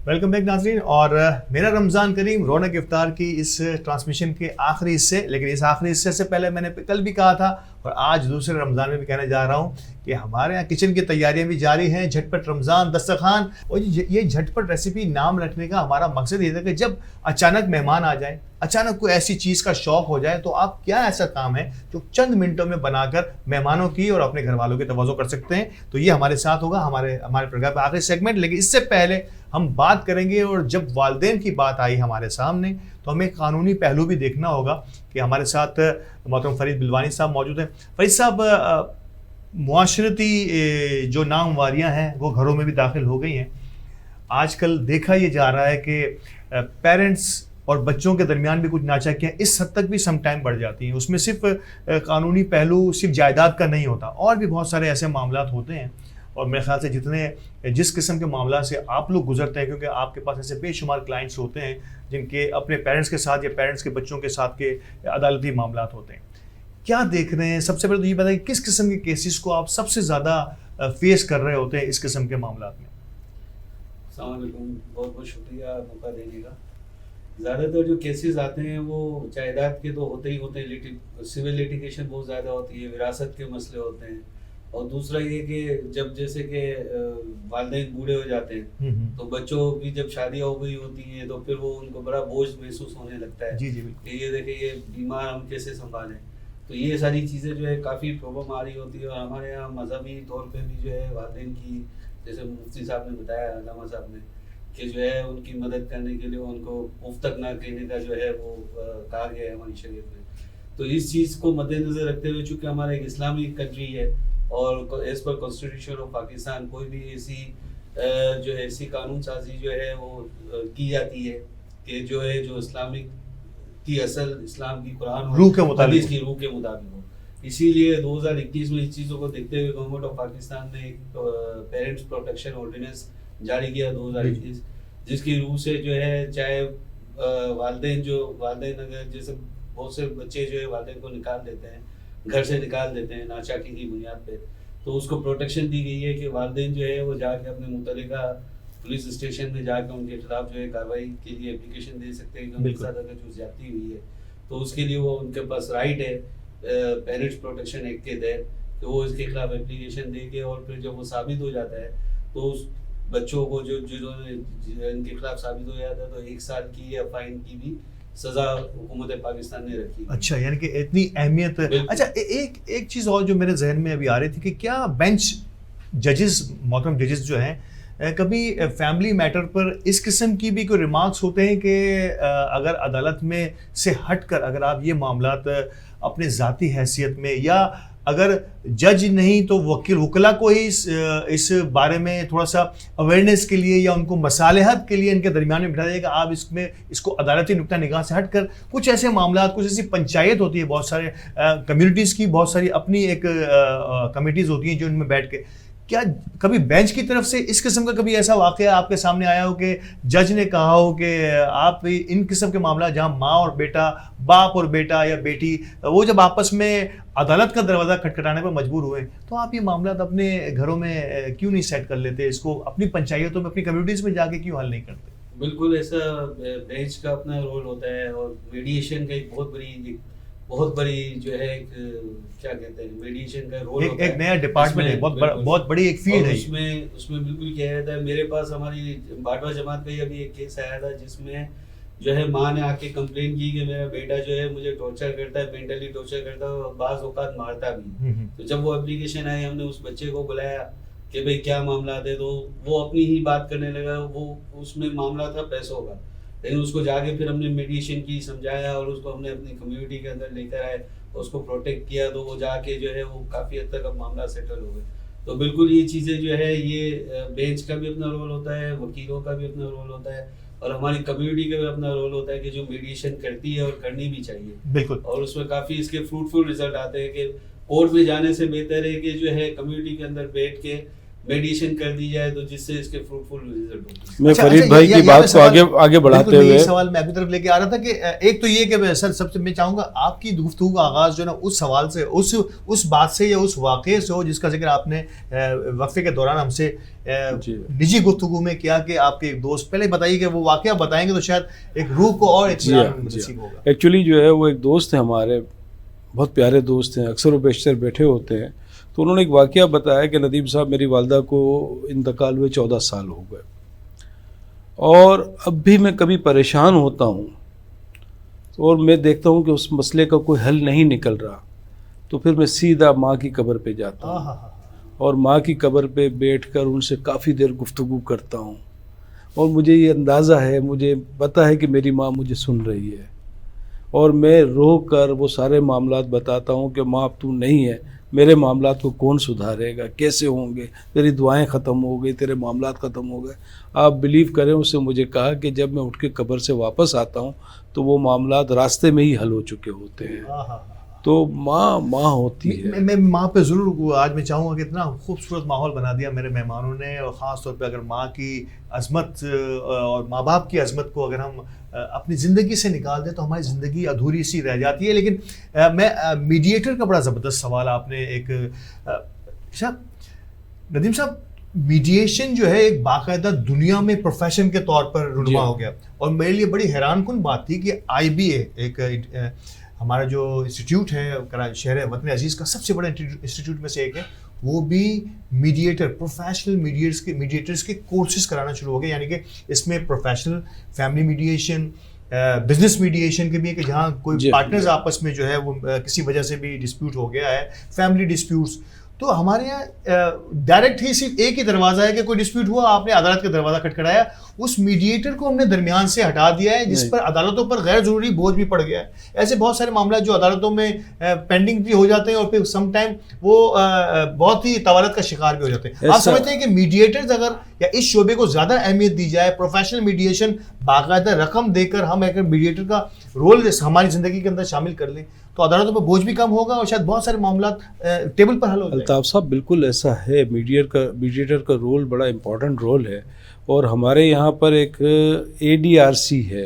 Welcome back ناظرین. اور میرا رمضان کریم رونق افطار کی اس transmission کے آخری حصے، لیکن اس آخری حصے سے پہلے میں نے کل بھی کہا تھا اور آج دوسرے رمضان میں بھی کہنے جا رہا ہوں کہ ہمارے یہاں کچن کی تیاریاں بھی جاری ہیں. جھٹ پٹ رمضان دسترخوان. اور یہ جھٹ پٹ ریسیپی نام رکھنے کا ہمارا مقصد یہ تھا کہ جب اچانک مہمان آ جائیں، اچانک کوئی ایسی چیز کا شوق ہو جائے، تو آپ کیا ایسا کام ہے جو چند منٹوں میں بنا کر مہمانوں کی اور اپنے گھر والوں کی توازو کر سکتے ہیں. تو یہ ہمارے ساتھ ہوگا ہمارے پروگرام کا آخری سیگمنٹ. لیکن اس سے پہلے ہم بات کریں گے، اور جب والدین کی بات آئی ہمارے سامنے تو ہمیں قانونی پہلو بھی دیکھنا ہوگا کہ ہمارے ساتھ محترم فرید بلوانی صاحب موجود ہیں. فرید صاحب، معاشرتی جو نامواریاں ہیں وہ گھروں میں بھی داخل ہو گئی ہیں. آج کل دیکھا یہ جا رہا ہے کہ پیرنٹس اور بچوں کے درمیان بھی کچھ ناچاکیاں اس حد تک بھی سم ٹائم بڑھ جاتی ہیں. اس میں صرف قانونی پہلو صرف جائیداد کا نہیں ہوتا، اور بھی بہت سارے ایسے معاملات ہوتے ہیں. اور میرے خیال سے جس قسم کے معاملات سے آپ لوگ گزرتے ہیں، کیونکہ آپ کے پاس ایسے بے شمار کلائنٹس ہوتے ہیں جن کے اپنے پیرنٹس کے ساتھ یا پیرنٹس کے بچوں کے ساتھ کے عدالتی معاملات ہوتے ہیں، کیا دیکھ رہے ہیں؟ سب سے پہلے تو یہ بتائیں کہ کس قسم کے کیسز کو آپ سب سے زیادہ فیس کر رہے ہوتے ہیں اس قسم کے معاملات میں؟ السلام علیکم، بہت بہت شکریہ موقع دینے کا. زیادہ تر جو کیسز آتے ہیں وہ جائیداد کے تو ہوتے ہی ہوتے ہیں، سول لیٹیگیشن بہت زیادہ ہوتی ہے، وراثت کے مسئلے ہوتے ہیں. اور دوسرا یہ کہ جب جیسے کہ والدین بوڑھے ہو جاتے ہیں تو بچوں کی جب شادیاں ہو گئی ہوتی ہیں تو پھر وہ ان کو بڑا بوجھ محسوس ہونے لگتا ہے کہ یہ دیکھیں یہ بیمار ہم کیسے سنبھالیں. تو یہ ساری چیزیں جو ہے کافی پرابلم آ رہی ہوتی ہے. اور ہمارے یہاں مذہبی طور پہ بھی جو ہے والدین کی، جیسے مفتی صاحب نے بتایا، علامہ صاحب نے، کہ جو ہے ان کی مدد کرنے کے لیے ان کو اف تک نہ کہنے کا جو ہے وہ کہا گیا ہے ہماری شریعت میں. تو اس چیز کو مد نظر رکھتے ہوئے، چونکہ ہمارا ایک اسلامی کنٹری ہے اور as per constitution of Pakistan کوئی بھی ایسی قانون سازی جو ہے وہ کی جاتی ہے کہ جو ہے جو اسلامک کی اصل اسلام کی قرآن روح کے مطابق کی روح کے مطابق ہو. اسی لیے 2021 میں اس چیزوں کو دیکھتے ہوئے گورنمنٹ آف پاکستان نے ایک پیرنٹس پروٹیکشن آرڈیننس جاری کیا 2021، جس کی روح سے جو ہے چاہے والدین اگر جیسے بہت سے بچے جو ہے والدین کو نکال دیتے ہیں، گھر سے نکال دیتے ہیں ناچاکی کی بنیاد پہ، تو اس کو پروٹیکشن دی گئی ہے کہ والدین جو ہے وہ جا کے اپنے متعلقہ پولیس اسٹیشن میں جا کے ان کے خلاف جو ہے کارروائی کے لیے اپلیکیشن دے سکتے ہیں کہ ان کے ساتھ اگر جو زیادتی ہوئی ہے تو اس کے لیے وہ ان کے پاس رائٹ ہے پیرنٹس پروٹیکشن ایکٹ کے تحت کہ وہ اس کے خلاف اپلیکیشن دے کے، اور پھر جب وہ ثابت ہو جاتا ہے تو اس بچوں کو جو ان کے خلاف ثابت ہو جاتا ہے تو 1 سال کی یا فائن کی بھی سزا حکومت پاکستان نے رکھی. اچھا، یعنی کہ اتنی اہمیت. اچھا، ایک چیز اور جو میرے ذہن میں ابھی آ رہی تھی کہ کیا بینچ ججز، محترم ججز جو ہیں، کبھی فیملی میٹر پر اس قسم کی بھی کوئی ریمارکس ہوتے ہیں کہ اگر عدالت میں سے ہٹ کر اگر آپ یہ معاملات اپنے ذاتی حیثیت میں، یا اگر جج نہیں تو وکلا کو ہی اس بارے میں تھوڑا سا اویئرنیس کے لیے یا ان کو مصالحت کے لیے ان کے درمیان میں بٹھا دے گا، آپ اس کو عدالتی نقطہ نگاہ سے ہٹ کر کچھ ایسے معاملات، کچھ ایسی پنچایت ہوتی ہے، بہت سارے کمیونٹیز کی بہت ساری اپنی ایک کمیٹیز ہوتی ہیں جو ان میں بیٹھ کے، کیا کبھی بینچ کی طرف سے اس قسم کا کبھی ایسا واقعہ آپ کے سامنے آیا ہو کہ جج نے کہا ہو کہ آپ ان قسم کے معاملات جہاں ماں اور بیٹا، باپ اور بیٹا یا بیٹی، وہ جب آپس میں عدالت کا دروازہ کھٹکھٹانے پر مجبور ہوئے تو آپ یہ معاملات اپنے گھروں میں کیوں نہیں سیٹ کر لیتے، اس کو اپنی پنچایتوں میں، اپنی کمیونٹیز میں جا کے کیوں حل نہیں کرتے؟ بالکل ایسا بینچ کا اپنا رول ہوتا ہے، اور میڈیشن کا ایک بہت بڑی جو ہے کیا کہتے ہیں میڈیشن کا رول ہوتا ہے، ایک نیا ڈپارٹمنٹ ہے، بہت بڑی ایک فیلڈ ہے. اس میں بالکل کیا جاتا ہے. میرے پاس ہماری باٹوا جماعت کا ہی ابھی ایک کیس آیا تھا جس میں جو ہے ماں نے آ کے کمپلین کی کہ میرا بیٹا جو ہے مجھے ٹارچر کرتا ہے، مینٹلی ٹارچر کرتا ہے اور بعض اوقات مارتا بھی. تو جب وہ اپلیکیشن آئی ہم نے اس بچے کو بلایا کہ بھئی کیا معاملات ہے، تو وہ اپنی ہی بات کرنے لگا. وہ اس میں معاملہ تھا پیسوں کا، لیکن اس کو جا کے پھر ہم نے میڈیشن کی، سمجھایا، اور اس کو ہم نے اپنی کمیونٹی کے اندر لے کر آئے، اس کو پروٹیکٹ کیا، تو وہ جا کے جو ہے وہ کافی حد تک اب معاملہ سیٹل ہو گئے. تو بالکل یہ چیزیں جو ہے یہ بینچ کا بھی اپنا رول ہوتا ہے، وکیلوں کا بھی اپنا رول ہوتا ہے، اور ہماری کمیونٹی کا بھی اپنا رول ہوتا ہے کہ جو میڈیشن کرتی ہے اور کرنی بھی چاہیے. بالکل. اور اس میں کافی اس کے فروٹفل رزلٹ آتے ہیں کہ کورٹ میں جانے سے بہتر ہے کہ جو ہے کمیونٹی کے اندر بیٹھ کے میڈیشن کر دی جائے تو جس سے اس کے فروٹفل رزلٹ ہوتے ہیں. میں فرید بھائی کی بات کو آگے بڑھاتے ہوئے یہ سوال میں اپنی طرف لے کے آ رہا تھا کہ ایک تو یہ کہ سر سب سے میں چاہوں گا آپ کی گفتگو کا آغاز جو ہے نا اس سوال سے، اس بات سے یا اس واقعے سے ہو جس کا ذکر آپ نے وقفے کے دوران ہم سے نجی گفتگو میں کیا کہ آپ کے ایک دوست. پہلے بتائیے کہ وہ واقعہ بتائیں گے تو شاید ایک روح کو اور اطمینان نصیب ہوگا. ایکچولی جو ہے وہ ایک دوست ہیں ہمارے، بہت پیارے دوست ہیں، اکثر و بیشتر بیٹھے ہوتے ہیں. تو انہوں نے ایک واقعہ بتایا کہ ندیم صاحب میری والدہ کو انتقال ہوئے 14 سال ہو گئے، اور اب بھی میں کبھی پریشان ہوتا ہوں اور میں دیکھتا ہوں کہ اس مسئلے کا کوئی حل نہیں نکل رہا، تو پھر میں سیدھا ماں کی قبر پہ جاتا ہوں اور ماں کی قبر پہ بیٹھ کر ان سے کافی دیر گفتگو کرتا ہوں، اور مجھے یہ اندازہ ہے، مجھے پتہ ہے کہ میری ماں مجھے سن رہی ہے، اور میں رو کر وہ سارے معاملات بتاتا ہوں کہ ماں اب تو نہیں ہے، میرے معاملات کو کون سدھارے گا، کیسے ہوں گے، تیری دعائیں ختم ہو گئی، تیرے معاملات ختم ہو گئے. آپ بلیو کریں، اس سے مجھے کہا کہ جب میں اٹھ کے قبر سے واپس آتا ہوں تو وہ معاملات راستے میں ہی حل ہو چکے ہوتے ہیں. تو ماں ہوتی ہے. میں ماں پہ ضرور آج میں چاہوں گا کہ اتنا خوبصورت ماحول بنا دیا میرے مہمانوں نے، اور خاص طور پہ اگر ماں کی عظمت اور ماں باپ کی عظمت کو اگر ہم اپنی زندگی سے نکال دیں تو ہماری زندگی ادھوری سی رہ جاتی ہے. لیکن میں میڈیٹر کا بڑا زبردست سوال آپ نے ایک ندیم صاحب، میڈیشن جو ہے ایک باقاعدہ دنیا میں پروفیشن کے طور پر رونما ہو گیا، اور میرے لیے بڑی حیران کن بات تھی کہ IBA ایک ہمارا جو انسٹیٹیوٹ ہے شہر وطن عزیز کا سب سے بڑا انسٹیٹیوٹ میں سے ایک ہے، وہ بھی میڈیٹر، پروفیشنل میڈیٹرز کے کورسز کرانا شروع ہو گئے. یعنی کہ اس میں professional family mediation, business mediation کے بھی ہے کہ جہاں کوئی پارٹنرز آپس میں جو ہے وہ کسی وجہ سے بھی ڈسپیوٹ ہو گیا ہے، فیملی ڈسپیوٹس. تو ہمارے یہاں ڈائریکٹ ہی صرف ایک ہی دروازہ ہے کہ کوئی ڈسپیوٹ ہوا، آپ نے عدالت کا دروازہ کھٹکھٹایا، اس میڈیٹر کو ہم نے درمیان سے ہٹا دیا ہے، جس پر عدالتوں پر غیر ضروری بوجھ بھی پڑ گیا ہے. ایسے بہت سارے معاملات جو عدالتوں میں پینڈنگ بھی ہو جاتے ہیں اور پھر سم ٹائم وہ بہت ہی طوالت کا شکار بھی ہو جاتے ہیں. آپ سمجھتے ہیں کہ میڈیٹرز اگر یا اس شعبے کو زیادہ اہمیت دی جائے، پروفیشنل میڈیشن باقاعدہ رقم دے کر ہم ایک میڈیٹر کا رول ہماری زندگی کے اندر شامل کر لیں تو عدالتوں پر بوجھ بھی کم ہوگا اور شاید بہت سارے معاملات ٹیبل پر حل ہو جائیں. الطاف صاحب بالکل ایسا ہے، میڈیٹر کا رول بڑا امپورٹنٹ رول ہے، اور ہمارے یہاں پر ایک ADRC ہے،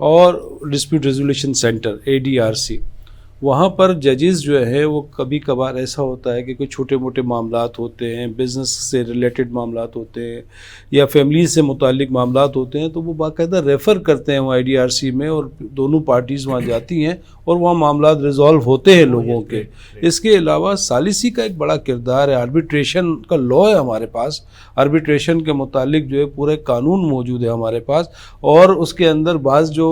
اور ڈسپیوٹ ریزولیشن سینٹر ADRC. وہاں پر ججز جو ہے وہ کبھی کبھار ایسا ہوتا ہے کہ کوئی چھوٹے موٹے معاملات ہوتے ہیں, بزنس سے ریلیٹڈ معاملات ہوتے ہیں یا فیملی سے متعلق معاملات ہوتے ہیں, تو وہ باقاعدہ ریفر کرتے ہیں وہ ADRC میں, اور دونوں پارٹیز وہاں جاتی ہیں اور وہاں معاملات ریزالو ہوتے ہیں لوگوں کے. اس کے علاوہ ثالثی کا ایک بڑا کردار ہے, آربیٹریشن کا لا ہے ہمارے پاس, آربیٹریشن کے متعلق جو ہے پورے قانون موجود ہے ہمارے پاس, اور اس کے اندر بعض جو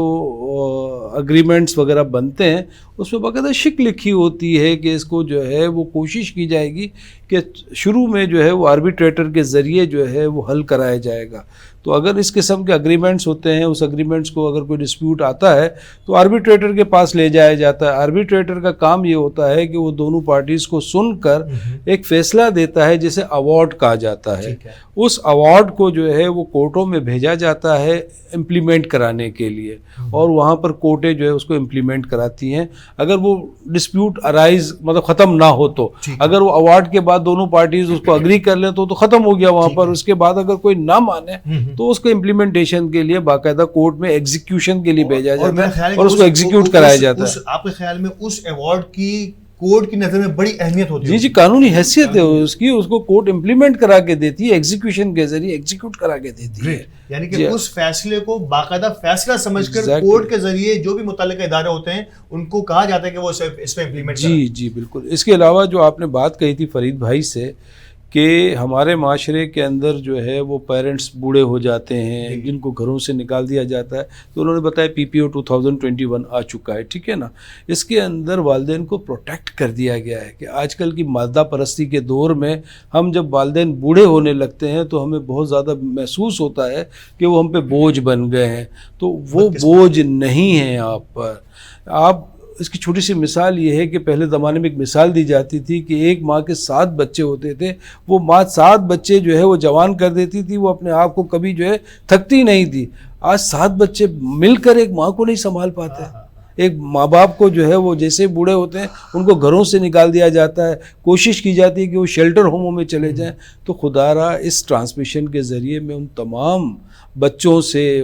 اگریمنٹس وغیرہ بنتے ہیں اس میں باقاعدہ شک لکھی ہوتی ہے کہ اس کو جو ہے وہ کوشش کی جائے گی کہ شروع میں جو ہے وہ آربیٹریٹر کے ذریعے جو ہے وہ حل کرایا جائے گا. تو اگر اس قسم کے اگریمنٹس ہوتے ہیں, اس اگریمنٹس کو اگر کوئی ڈسپیوٹ آتا ہے تو آربیٹریٹر کے پاس لے جایا جاتا ہے. آربیٹریٹر کا کام یہ ہوتا ہے کہ وہ دونوں پارٹیز کو سن کر ایک فیصلہ دیتا ہے جسے ایوارڈ کہا جاتا ہے. اس ایوارڈ کو جو ہے وہ کورٹوں میں بھیجا جاتا ہے امپلیمنٹ کرانے کے لیے, اور وہاں پر کورٹیں جو ہے اس کو امپلیمنٹ کراتی ہیں. اگر وہ ڈسپیوٹ ارائز مطلب ختم نہ ہو تو, اگر وہ ایوارڈ کے بعد دونوں پارٹیز اس کو اگری کر لیں تو ختم ہو گیا وہاں پر. اس کے بعد اگر کوئی نہ مانے تو اس کو امپلیمنٹیشن کے لیے باقاعدہ کورٹ میں ایگزیکیوشن کے لیے بھیجا جاتا ہے اور اس کو ایگزیکیوٹ کرایا جاتا ہے. آپ کے خیال میں اس ایوارڈ کی کورٹ کی نظر میں بڑی اہمیت ہوتی ہے؟ جی قانونی حیثیت ہے اس کی, اس کو کورٹ امپلیمنٹ کرا کے دیتی ہے, ایگزیکیوشن کے ذریعے ایگزیکیوٹ کرا کے دیتی ہے. یعنی کہ اس فیصلے کو باقاعدہ فیصلہ سمجھ کر کورٹ کے ذریعے جو بھی متعلقہ ادارے ہوتے ہیں ان کو کہا جاتا ہے کہ وہ اس پہ امپلیمنٹ کریں. جی بالکل. اس کے علاوہ جو آپ نے بات کہی تھی فرید بھائی سے کہ ہمارے معاشرے کے اندر جو ہے وہ پیرنٹس بوڑھے ہو جاتے ہیں جن کو گھروں سے نکال دیا جاتا ہے, تو انہوں نے بتایا PPO 2021 آ چکا ہے, ٹھیک ہے نا. اس کے اندر والدین کو پروٹیکٹ کر دیا گیا ہے کہ آج کل کی مادہ پرستی کے دور میں ہم جب والدین بوڑھے ہونے لگتے ہیں تو ہمیں بہت زیادہ محسوس ہوتا ہے کہ وہ ہم پہ بوجھ بن گئے ہیں. تو وہ بوجھ نہیں ہیں آپ پر. آپ اس کی چھوٹی سی مثال یہ ہے کہ پہلے زمانے میں ایک مثال دی جاتی تھی کہ ایک ماں کے 7 بچے ہوتے تھے, وہ ماں 7 بچے جو ہے وہ جوان کر دیتی تھی, وہ اپنے آپ کو کبھی جو ہے تھکتی نہیں تھی. آج 7 بچے مل کر ایک ماں کو نہیں سنبھال پاتے. ایک ماں باپ کو جو ہے وہ جیسے بوڑھے ہوتے ہیں ان کو گھروں سے نکال دیا جاتا ہے, کوشش کی جاتی ہے کہ وہ شیلٹر ہوموں میں چلے جائیں. تو خدا را اس ٹرانسمیشن کے ذریعے میں ان تمام بچوں سے,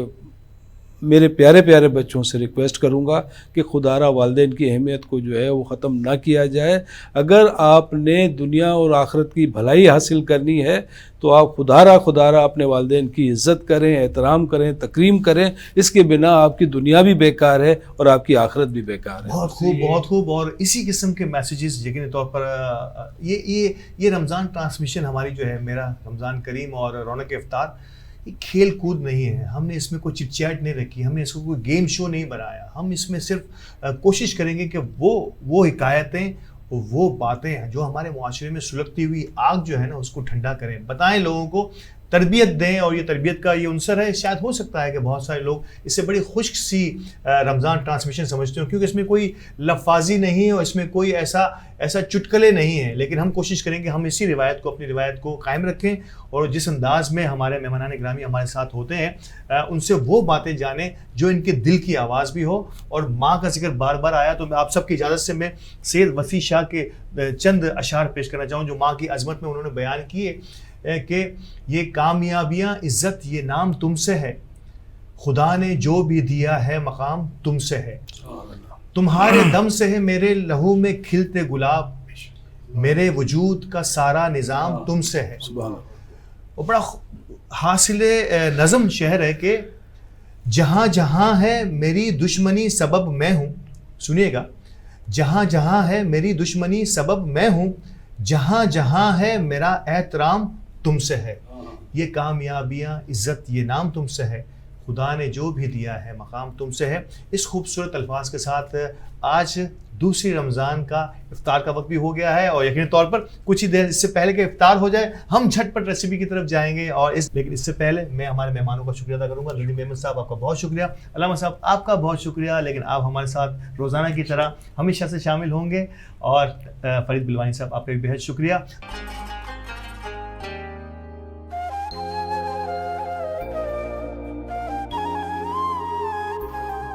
میرے پیارے پیارے بچوں سے ریکویسٹ کروں گا کہ خدا را والدین کی اہمیت کو جو ہے وہ ختم نہ کیا جائے. اگر آپ نے دنیا اور آخرت کی بھلائی حاصل کرنی ہے تو آپ خدا را اپنے والدین کی عزت کریں, احترام کریں, تکریم کریں. اس کے بنا آپ کی دنیا بھی بیکار ہے اور آپ کی آخرت بھی بیکار ہے. بہت خوب, بہت خوب. اور اسی قسم کے میسیجز یقینی طور پر یہ رمضان ٹرانسمیشن ہماری جو ہے میرا رمضان کریم اور رونق افطار, یہ کھیل کود نہیں ہے. ہم نے اس میں کوئی چٹ چیٹ نہیں رکھی, ہم نے اس کو کوئی گیم شو نہیں بنایا. ہم اس میں صرف کوشش کریں گے کہ وہ حکایتیں, وہ باتیں جو ہمارے معاشرے میں سلگتی ہوئی آگ جو ہے نا اس کو ٹھنڈا کریں, بتائیں لوگوں کو, تربیت دیں. اور یہ تربیت کا یہ عنصر ہے. شاید ہو سکتا ہے کہ بہت سارے لوگ اس سے بڑی خشک سی رمضان ٹرانسمیشن سمجھتے ہوں کیونکہ اس میں کوئی لفاظی نہیں ہے اور اس میں کوئی ایسا چٹکلے نہیں ہیں. لیکن ہم کوشش کریں کہ ہم اسی روایت کو, اپنی روایت کو قائم رکھیں اور جس انداز میں ہمارے مہمانان گرامی ہمارے ساتھ ہوتے ہیں ان سے وہ باتیں جانیں جو ان کے دل کی آواز بھی ہو. اور ماں کا ذکر بار بار آیا تو آپ سب کی اجازت سے میں سید وسیع شاہ کے چند اشعار پیش کرنا چاہوں جو ماں کی عظمت میں انہوں نے بیان کیے کہ یہ کامیابیاں عزت یہ نام تم سے ہے, خدا نے جو بھی دیا ہے مقام تم سے ہے, تمہارے دم سے ہے میرے لہو میں کھلتے گلاب, میرے وجود کا سارا نظام تم سے ہے. وہ بڑا حاصل نظم شعر ہے کہ جہاں جہاں ہے میری دشمنی سبب میں ہوں, سنیے گا, جہاں جہاں ہے میری دشمنی سبب میں ہوں, جہاں جہاں ہے میرا احترام تم سے ہے, یہ کامیابیاں عزت یہ نام تم سے ہے, خدا نے جو بھی دیا ہے مقام تم سے ہے. اس خوبصورت الفاظ کے ساتھ آج دوسری رمضان کا افطار کا وقت بھی ہو گیا ہے اور یقینی طور پر کچھ ہی دیر اس سے پہلے کہ افطار ہو جائے ہم جھٹ پٹ ریسیپی کی طرف جائیں گے. اور لیکن اس سے پہلے میں ہمارے مہمانوں کا شکریہ ادا کروں گا. لڈی میمن صاحب آپ کا بہت شکریہ, علامہ صاحب آپ کا بہت شکریہ, لیکن آپ ہمارے ساتھ روزانہ کی طرح ہمیشہ سے شامل ہوں گے, اور فرید بلوانی صاحب آپ کا بھی بہت شکریہ.